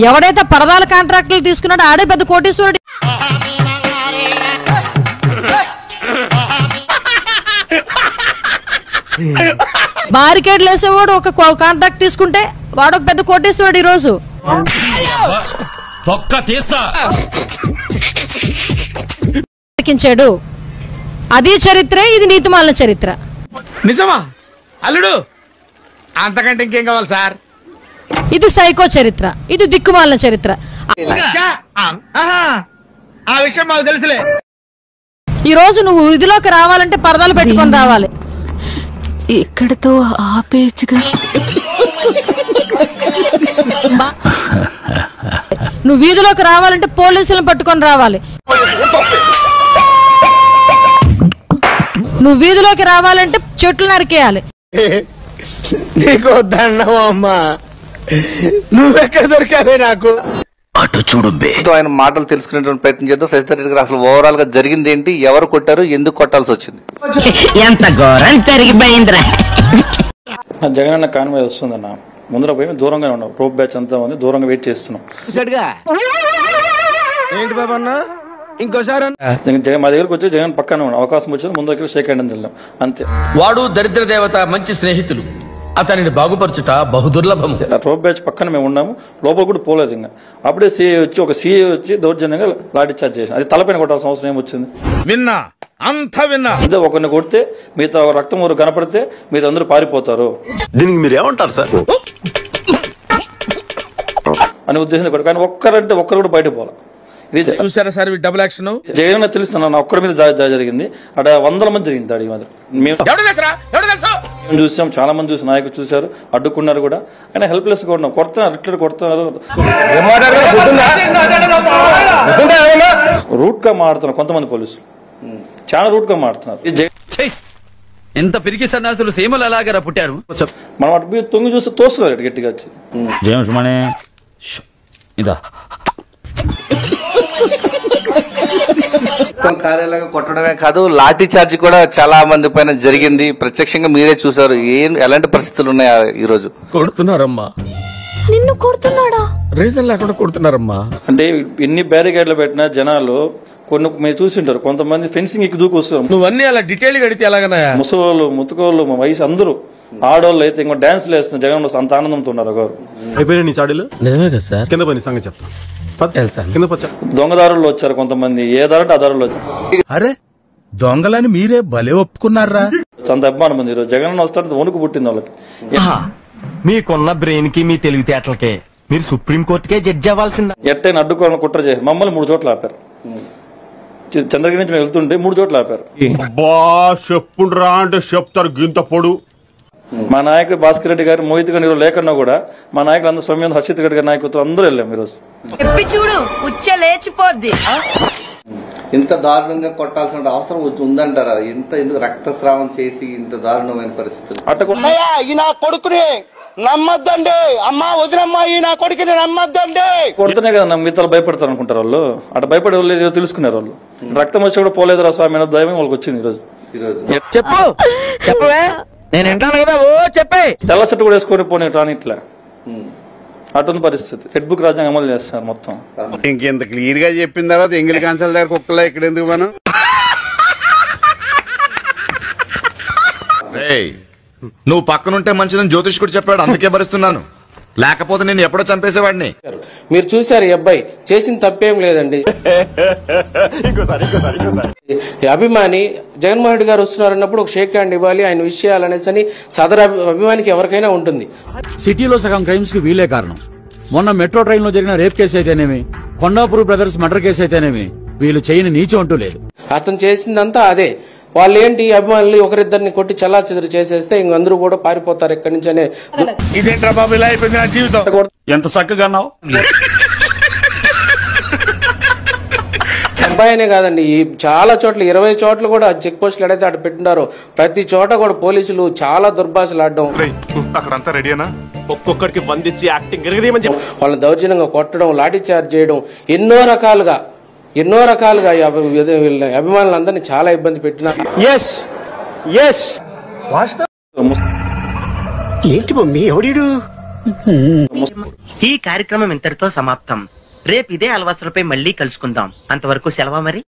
ఎవడైతే పరదాల కాంట్రాక్టులు తీసుకున్నాడో ఆడే పెద్ద కోటీశ్వరుడు. బారికేడ్లు వేసేవాడు ఒక కాంట్రాక్ట్ తీసుకుంటే వాడొక పెద్ద కోటీశ్వరుడు. ఈరోజు అది చరిత్రే, ఇది నీతిమాలిన చరిత్ర. నిజమా అల్లుడు? అంతకంటే ఇంకేం కావాలి సార్? ఇది సైకో చరిత్ర, ఇది దిక్కుమాలిన చరిత్ర. ఆ విషయం మాకు తెలుసులే. ఈ రోజు నువ్వు విధిలోకి రావాలంటే పరదాలు పెట్టుకొని రావాలి. ఇక్కడతో ఆపేయచ్చుగా. నువ్వు వీధిలోకి రావాలంటే పోలీసులను పట్టుకొని రావాలి. నువ్వు వీధిలోకి రావాలంటే చెట్లు నరికేయాలి. నీకు దండమమ్మా, నువ్వెక్కడ దొరికావే నాకు? అటు చూడు. ఆయన మాటలు తెలుసుకునేటువంటి ప్రయత్నం చేద్దాం. శశిధర్ రెడ్డి గారు అసలు ఓవరాల్ గా జరిగింది ఏంటి, ఎవరు కొట్టారు, ఎందుకు కొట్టాల్సి వచ్చింది? ఎంత ఘోరం జరిగిపోయిందిరా. జగన్ అన్న కాన్వాయ్ వస్తుందన్న, ముందర పోయి దూరంగా ఉన్నాం. రోప్ బ్యాచ్ అంతా ఉంది, దూరంగా వెయిట్ చేస్తున్నాం. ఏంటి బాబా అన్న ఇంకోసారి? మా దగ్గరకు వచ్చి జగన్ పక్కన ఉన్నాం. అవకాశం వచ్చింది ముందు దగ్గర షేక్ హ్యాండ్ వెళ్ళాం అంతే. వాడు దరిద్ర దేవత, మంచి స్నేహితులు, అతనిని బాగుపరచుట బహుదుర్లభం. రోప్ బ్యాచ్ పక్కన మేము ఉన్నాము, లోపల కూడా పోలేదు. ఇంకా అప్పుడే సిఐ వచ్చి దౌర్జన్యంగా లాఠీ చార్జ్ చేసిన. అది తలపైన కొట్టాల్సిన అవసరం ఏమొచ్చింది? విన్నా, అంతా విన్నా. ఇదే ఒకరిని కొడితే మిగతా రక్తం ఊరు కనపడితే మిగతా అందరూ పారిపోతారు. దీనికి మీరు ఏమంటారు సార్ అనే ఉద్దేశం. కానీ ఒక్కరంటే ఒక్కరు కూడా బయటకు పోవాలి. ఇది చూసారా సార్ డబుల్ యాక్షన్? జగన్ తెలుస్తున్నా నా ఒక్కడి మీద దాడి జరిగింది, అక్కడ 100 మంది జరిగింది దాడి. మేము చూసాం, చాలా మంది చూసి నాయకులు చూశారు, అడ్డుకున్నారు కూడా. ఆయన హెల్ప్లెస్ గా ఉన్నాం. కొడుతున్నారు, ఇట్లా కొడుతున్నారు, రూట్ గా మాడుతున్నారు కొంతమంది పోలీసులు, చాలా రూట్ గా మాడుతున్నారు. ఎంత పిరికి సన్నాసులు సీమలు ఎలాగరా పుట్టారు? మనం అటు తొంగి చూస్తే తోస్తున్నారు గట్టిగా వచ్చి. కార్యాలయంగా కొట్టడమే కాదు, లాఠీ చార్జ్ కూడా చాలా మంది పైన జరిగింది. ప్రత్యక్షంగా మీరే చూసారు. ఎలాంటి పరిస్థితులు ఉన్నాయి ఈ రోజు? కొడుతున్నారమ్మా. నిన్ను కొడుతున్నాడా? రీజన్ లేకుండా కొడుతున్నారమ్మా. అంటే ఎన్ని బ్యారికేడ్లు పెట్టినా జనాలు కొన్ని మీరు చూసింటారు, కొంతమంది ఫెన్సింగ్ ఎక్కి దూకు వస్తారు. నువ్వన్నీ అలా డీటెయిల్ అడిగితే ఎలాగన్నాయా? ముసలోళ్ళు, ముతుకోళ్ళు, మా వయసు అందరూ, ఆడవాళ్ళు అయితే ఇంకా డాన్స్లు వేస్తున్నారు. జగన్ అంత ఆనందంతో ఉన్నారు. నిజమే కదా సార్? కింద పని సంగతి చెప్తాను. దొంగదారుల్లో వచ్చారు కొంతమంది, ఏ దారంటే ఆ దారుల్లో వచ్చారు. అరే దొంగలని మీరే భలే ఒప్పుకున్నారా? అంత అభిమానం ఉంది. ఈరోజు జగన్ వస్తారంటే వణుకు పుట్టింది వాళ్ళకి. మీకున్న బ్రెయిన్ కి, మీ తెలివితేటలకే మీరు సుప్రీంకోర్టుకే జడ్జి అవ్వాల్సిందా? ఎట్టైనా అడ్డుకోవాలని కుట్ర చేసి మమ్మల్ని 3 చోట్ల ఆపారు. చంద్రగిరి నుంచి మేము వెళ్తుంటే 3 చోట్ల ఆపారు. చెప్పుండ్రా అంటే చెప్తారు గింత పొడు. మా నాయకుడు భాస్కర్ రెడ్డి గారు, మోహిత్ గారు లేకన్నా కూడా మా నాయకులు అందరూ, సౌమ్య హర్షిత్ రెడ్డి గారి నాయకత్వం అందరూ వెళ్ళాం ఈరోజు. చూడు ఉచ్చ లేచిపోద్ది. ఇంత దారుణంగా కొట్టాల్సిన అవసరం ఉందంటారా? ఎందుకు రక్తస్రావం చేసి ఇంత దారుణమైన పరిస్థితులు? ఈ నా కొడుకుని నమ్మద్దండి అమ్మా, వదినమ్మా, ఈ నా కొడుకుని నమ్మద్దండి. కొడుతూనే కదా మిగతాలు భయపడతారు అనుకుంటారు వాళ్ళు. అటు భయపడే వాళ్ళు తెలుసుకున్నారు. వాళ్ళు రక్తం వచ్చి కూడా పోలేదురా స్వామి అనే దైవం వాళ్ళకి వచ్చింది ఈరోజు. చెప్పు చెప్పవే, నేను వింటాను కదా. ఓ చెప్పే. తెల్ల సెట్ కూడా వేసుకొని పోనీ రాని ఇట్లా అటువంటి పరిస్థితి. రెడ్ బుక్ రాజ్యాంగం అమలు చేస్తారు మొత్తం. ఇంకెంత క్లియర్ గా చెప్పిన తర్వాత ఎంగిలి కాంచాల దగ్గర కుక్కలా ఇక్కడ ఎందుకు మనం? నువ్వు పక్కనుంటే మంచిదని జ్యోతిష్కుడు చెప్పాడు, అందుకే భరిస్తున్నాను. లేకపోతే నేను ఎప్పుడో చంపేసేవాడిని. మీరు చూశారు, ఈ అబ్బాయి చేసిన తప్పేం లేదండి. అభిమాని జగన్మోహన్ రెడ్డి గారు వస్తున్నారన్నప్పుడు ఒక షేక్ హ్యాండ్ ఇవ్వాలి, ఆయన విషయాలనేసి అని సదరు అభిమానికి ఎవరికైనా ఉంటుంది. సిటీలో సగం క్రైమ్స్ కి వీలే కారణం. మొన్న మెట్రో ట్రైన్ లో జరిగిన రేప్ కేసు అయితేనేమి, కొండాపూర్ బ్రదర్స్ మర్డర్ కేసు అయితేనేమి, వీళ్ళు చేయని నీచం అంటూ లేదు. అతను చేసిందంతా అదే. వాళ్ళు ఏంటి, అభిమానులు ఒకరిద్దరిని కొట్టి చల్లా చెదురు చేసేస్తే ఇంక అందరూ కూడా పారిపోతారు ఎక్కడి నుంచి అనే. ఇదేంట్రా బాబు ఇలా అయిపోయింది నా జీవితం? ఎంత చక్కగా అన్నావు. అబ్బాయినే కాదండి, చాలా చోట్ల 20 చోట్ల కూడా చెక్ పోస్టులు ఎడైతే అటు పెట్టినారో ప్రతి చోట కూడా పోలీసులు చాలా దుర్భాషలు ఆడడం, అక్కడంతా రెడీనా, ఒక్కొక్కడికి బంధించి యాక్టింగ్ వాళ్ళని దౌర్జన్యంగా కొట్టడం, లాఠీ చార్జ్ చేయడం, ఎన్నో రకాలుగా అభిమానులందరినీ చాలా ఇబ్బంది పెట్టినారు. ఏంటి మమ్మీ ఎవడు? ఈ కార్యక్రమం ఇంతటితో సమాప్తం. రేపు ఇదే అలవాసులపై మళ్ళీ కలుసుకుందాం. అంతవరకు సెలవా మరి.